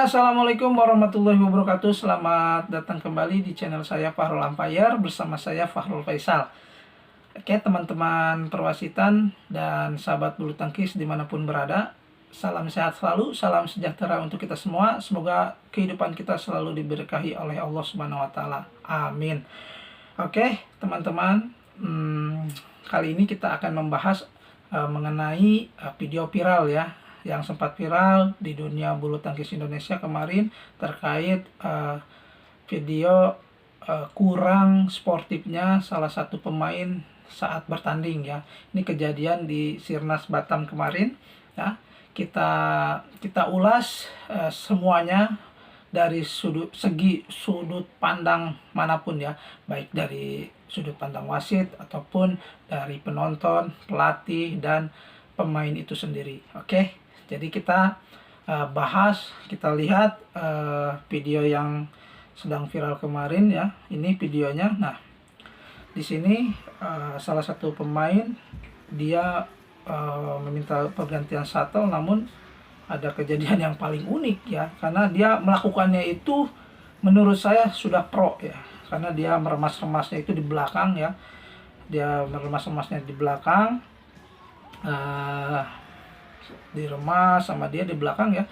Oke, assalamualaikum warahmatullahi wabarakatuh. Selamat datang kembali di channel saya Fahrul Ampayar bersama saya Fahrul Faisal. Oke, teman-teman perwasitan dan sahabat bulu tangkis dimanapun berada, salam sehat selalu, salam sejahtera untuk kita semua. Semoga kehidupan kita selalu diberkahi oleh Allah Subhanahu Wa Taala. Amin. Oke, teman-teman, kali ini kita akan membahas mengenai video viral ya, yang sempat viral di dunia bulu tangkis Indonesia kemarin terkait video kurang sportifnya salah satu pemain saat bertanding ya. Ini kejadian di Sirnas Batam kemarin ya. Kita ulas semuanya dari sudut pandang manapun ya, baik dari sudut pandang wasit ataupun dari penonton, pelatih dan pemain itu sendiri. Oke. Jadi kita bahas, kita lihat video yang sedang viral kemarin ya. Ini videonya. Nah, di sini salah satu pemain dia meminta pergantian shuttle, namun ada kejadian yang paling unik ya, karena dia melakukannya itu menurut saya sudah pro ya, karena dia meremas-remasnya itu di belakang ya. Dia meremas-remasnya di belakang. Diremas sama dia di belakang ya,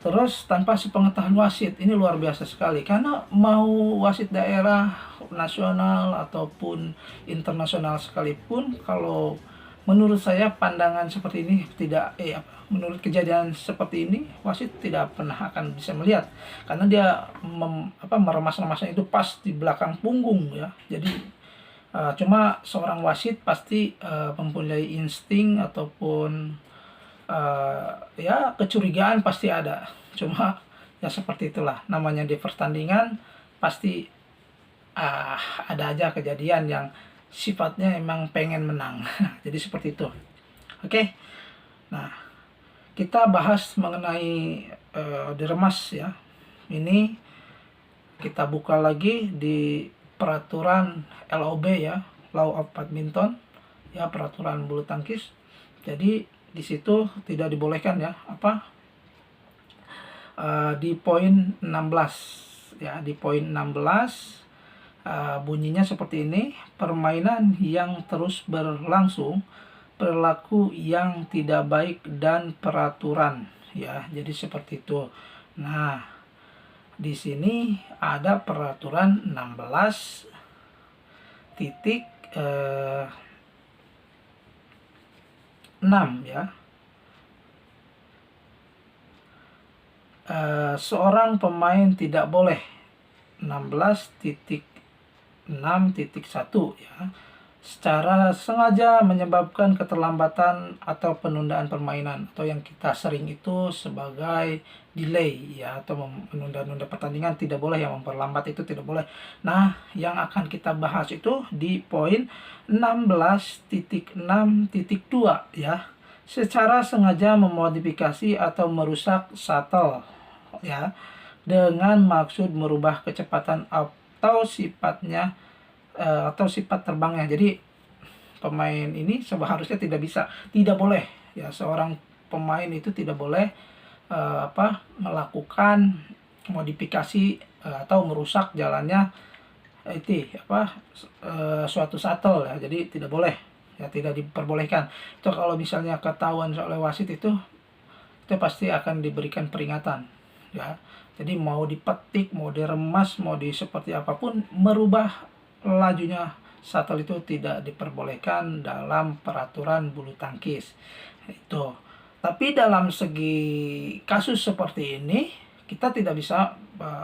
terus tanpa sepengetahuan wasit. Ini luar biasa sekali, karena mau wasit daerah, nasional ataupun internasional sekalipun, kalau menurut saya pandangan seperti ini tidak menurut kejadian seperti ini, wasit tidak pernah akan bisa melihat, karena dia meremas-remasnya itu pas di belakang punggung ya. Jadi cuma seorang wasit pasti mempunyai insting ataupun ya kecurigaan pasti ada. Cuma ya seperti itulah namanya di pertandingan, pasti ada aja kejadian yang sifatnya emang pengen menang. Jadi seperti itu. Oke. Nah, kita bahas mengenai diremas ya. Ini kita buka lagi di peraturan LOB ya, Law of Badminton ya, peraturan bulu tangkis. Jadi di situ tidak dibolehkan ya, di poin 16 ya. Di poin 16 bunyinya seperti ini: permainan yang terus berlangsung, perilaku yang tidak baik dan peraturan ya. Jadi seperti itu. Nah, di sini ada peraturan 16 titik 6 ya. Seorang pemain tidak boleh 16.6.1 ya, secara sengaja menyebabkan keterlambatan atau penundaan permainan, atau yang kita sering itu sebagai delay ya, atau menunda-nunda pertandingan. Tidak boleh, yang memperlambat itu tidak boleh. Nah, yang akan kita bahas itu di poin 16.6.2 ya, secara sengaja memodifikasi atau merusak shuttle ya, dengan maksud merubah kecepatan atau sifatnya atau sifat terbangnya. Jadi pemain ini seharusnya tidak boleh ya, seorang pemain itu tidak boleh melakukan modifikasi atau merusak jalannya itu suatu shuttle ya. Jadi tidak boleh ya, tidak diperbolehkan. Itu kalau misalnya ketahuan oleh wasit itu pasti akan diberikan peringatan ya. Jadi mau dipetik, mau diremas, mau di seperti apapun, merubah lajunya shuttle itu tidak diperbolehkan dalam peraturan bulu tangkis itu. Tapi dalam segi kasus seperti ini, kita tidak bisa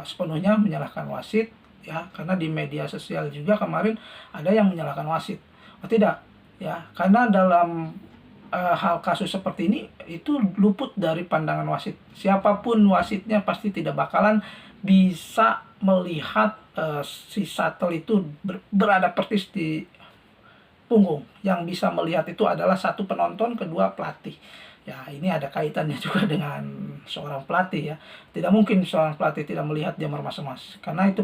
sepenuhnya menyalahkan wasit ya, karena di media sosial juga kemarin ada yang menyalahkan wasit. Tidak ya, karena dalam hal kasus seperti ini itu luput dari pandangan wasit. Siapapun wasitnya pasti tidak bakalan bisa melihat si shuttle itu berada persis di punggung. Yang bisa melihat itu adalah satu penonton, kedua pelatih. Ya, ini ada kaitannya juga dengan seorang pelatih ya. Tidak mungkin seorang pelatih tidak melihat dia meremas-remas, karena itu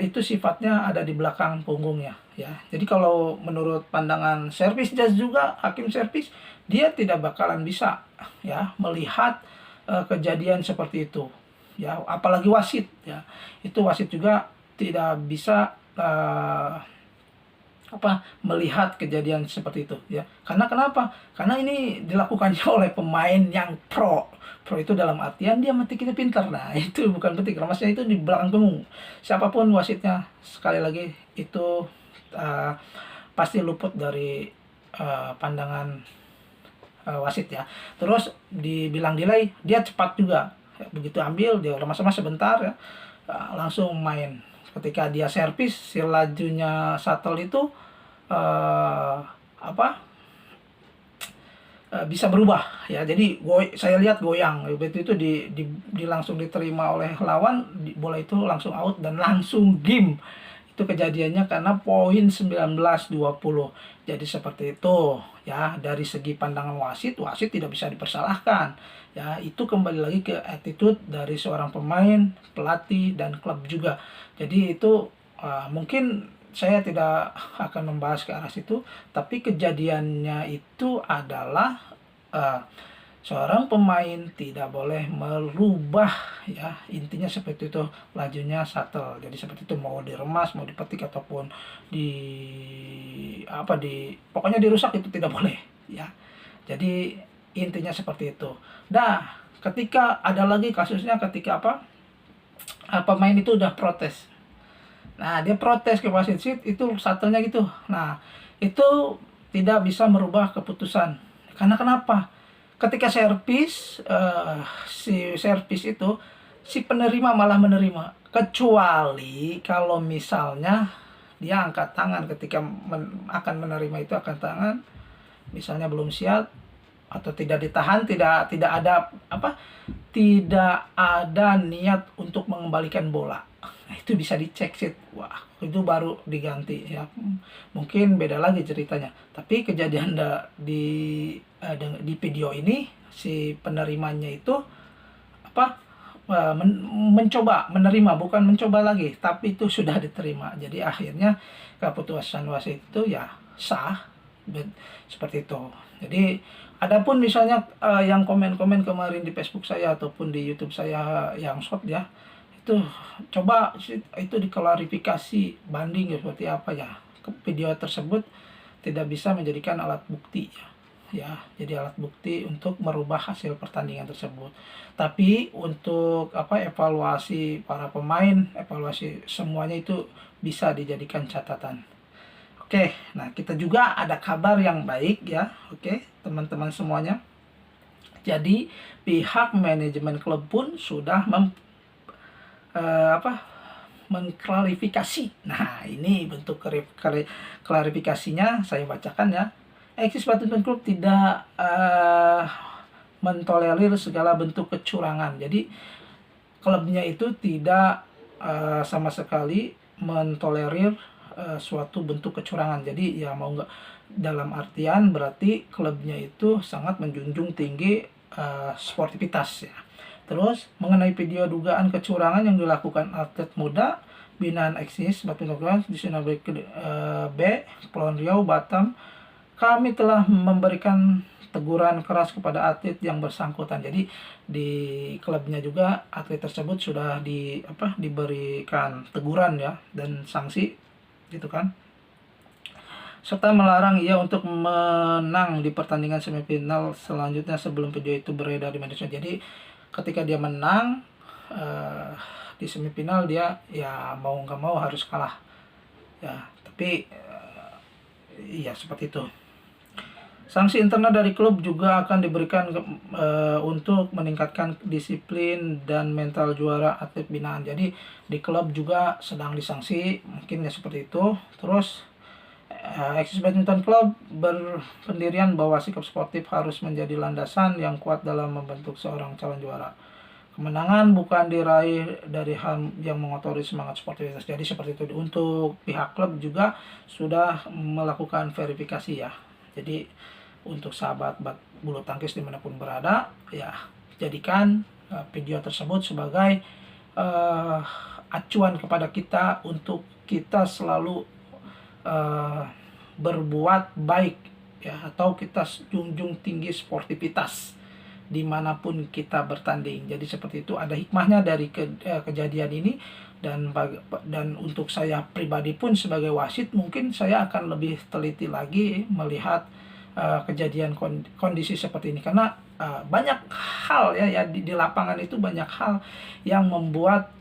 itu sifatnya ada di belakang punggungnya ya. Jadi kalau menurut pandangan servis judge juga, hakim servis, dia tidak bakalan bisa ya melihat kejadian seperti itu ya, apalagi wasit ya. Itu wasit juga tidak bisa melihat kejadian seperti itu ya. Karena kenapa? Karena ini dilakukannya oleh pemain yang pro. Pro itu dalam artian dia mati kita pintar. Nah, itu bukan petik. Ramasnya itu di belakang punggung. Siapapun wasitnya, sekali lagi itu uh, pasti luput dari pandangan wasit ya. Terus dibilang delay, dia cepat juga. Begitu ambil dia remas-remas sebentar ya, langsung main. Ketika dia servis, si lajunya shuttle itu eh, apa bisa berubah ya. Jadi saya lihat goyang itu di langsung diterima oleh lawan, bola itu langsung out dan langsung game. Itu kejadiannya karena poin 19-20. Jadi seperti itu ya. Dari segi pandangan wasit tidak bisa dipersalahkan ya. Itu kembali lagi ke attitude dari seorang pemain, pelatih, dan klub juga. Jadi itu mungkin saya tidak akan membahas ke arah situ, tapi kejadiannya itu adalah uh, seorang pemain tidak boleh merubah ya, intinya seperti itu, lajunya shuttle. Jadi seperti itu, mau diremas, mau dipetik, ataupun pokoknya dirusak, itu tidak boleh ya. Jadi intinya seperti itu. Nah, ketika ada lagi kasusnya ketika pemain itu udah protes. Nah, dia protes ke wasit, itu shuttle-nya gitu. Nah, itu tidak bisa merubah keputusan. Karena kenapa? Ketika servis, si servis itu, si penerima malah menerima. Kecuali kalau misalnya dia angkat tangan ketika akan menerima itu, angkat tangan, misalnya belum siap atau tidak ditahan, tidak ada tidak ada niat untuk mengembalikan bola. Nah, itu bisa dicek sih. Wah, itu baru diganti ya. Mungkin beda lagi ceritanya. Tapi kejadian di video ini, si penerimanya itu mencoba menerima, bukan mencoba lagi, tapi itu sudah diterima. Jadi akhirnya keputusan wasit itu ya sah, seperti itu. Jadi adapun misalnya yang komen-komen kemarin di Facebook saya ataupun di YouTube saya yang short ya, itu coba itu diklarifikasi, banding ya, seperti apa ya. Video tersebut tidak bisa menjadikan alat bukti ya. Jadi alat bukti untuk merubah hasil pertandingan tersebut. Tapi untuk evaluasi para pemain, evaluasi semuanya itu bisa dijadikan catatan. Oke, nah kita juga ada kabar yang baik ya. Oke, teman-teman semuanya. Jadi pihak manajemen klub pun sudah mengklarifikasi. Nah, ini bentuk klarifikasinya saya bacakan ya. Eksis Badminton Club tidak mentolerir segala bentuk kecurangan. Jadi klubnya itu tidak sama sekali mentolerir suatu bentuk kecurangan. Jadi ya mau nggak, dalam artian berarti klubnya itu sangat menjunjung tinggi sportivitas ya. Terus mengenai video dugaan kecurangan yang dilakukan atlet muda binaan Eksis Badminton Club di Zona B, Kepulauan Riau, Batam, kami telah memberikan teguran keras kepada atlet yang bersangkutan. Jadi di klubnya juga atlet tersebut sudah diberikan teguran ya, dan sanksi gitu kan. Serta melarang ia untuk menang di pertandingan semifinal selanjutnya sebelum video itu beredar di media sosial. Jadi ketika dia menang di semifinal, dia ya mau nggak mau harus kalah ya. Tapi iya seperti itu. Sanksi internal dari klub juga akan diberikan untuk meningkatkan disiplin dan mental juara atlet binaan. Jadi di klub juga sedang disanksi, mungkin ya seperti itu. Terus Eksis Badminton Club berpendirian bahwa sikap sportif harus menjadi landasan yang kuat dalam membentuk seorang calon juara. Kemenangan bukan diraih dari hal yang mengotori semangat sportivitas. Jadi seperti itu. Untuk pihak klub juga sudah melakukan verifikasi ya. Jadi untuk sahabat bulu tangkis dimanapun berada ya, jadikan video tersebut sebagai acuan kepada kita untuk kita selalu berbuat baik ya, atau kita junjung tinggi sportivitas dimanapun kita bertanding. Jadi seperti itu, ada hikmahnya dari kejadian ini. Dan untuk saya pribadi pun sebagai wasit, mungkin saya akan lebih teliti lagi melihat kejadian kondisi seperti ini, karena banyak hal ya di lapangan itu, banyak hal yang membuat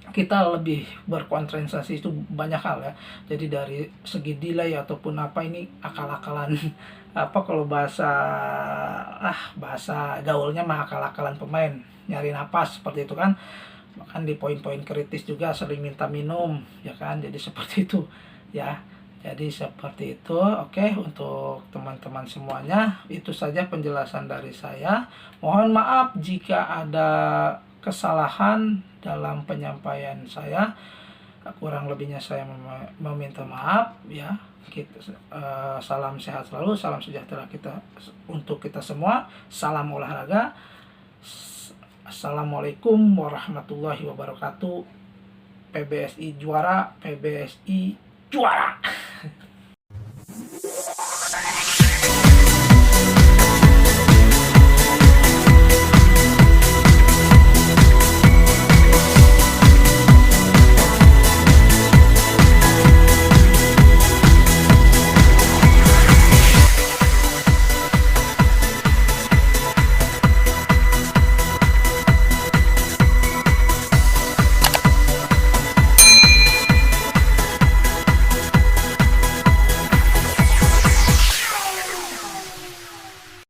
kita lebih berkonsentrasi, itu banyak hal ya. Jadi dari segi delay ataupun apa, ini akal-akalan apa kalau bahasa gaulnya mah akal-akalan pemain, nyari napas seperti itu kan. Bahkan di poin-poin kritis juga sering minta minum ya kan. Jadi seperti itu ya. Jadi seperti itu. Oke, untuk teman-teman semuanya, itu saja penjelasan dari saya. Mohon maaf jika ada kesalahan dalam penyampaian saya. Kurang lebihnya saya meminta maaf ya. Salam sehat selalu, salam sejahtera untuk kita semua. Salam olahraga. Assalamualaikum warahmatullahi wabarakatuh. PBSI juara, PBSI juara.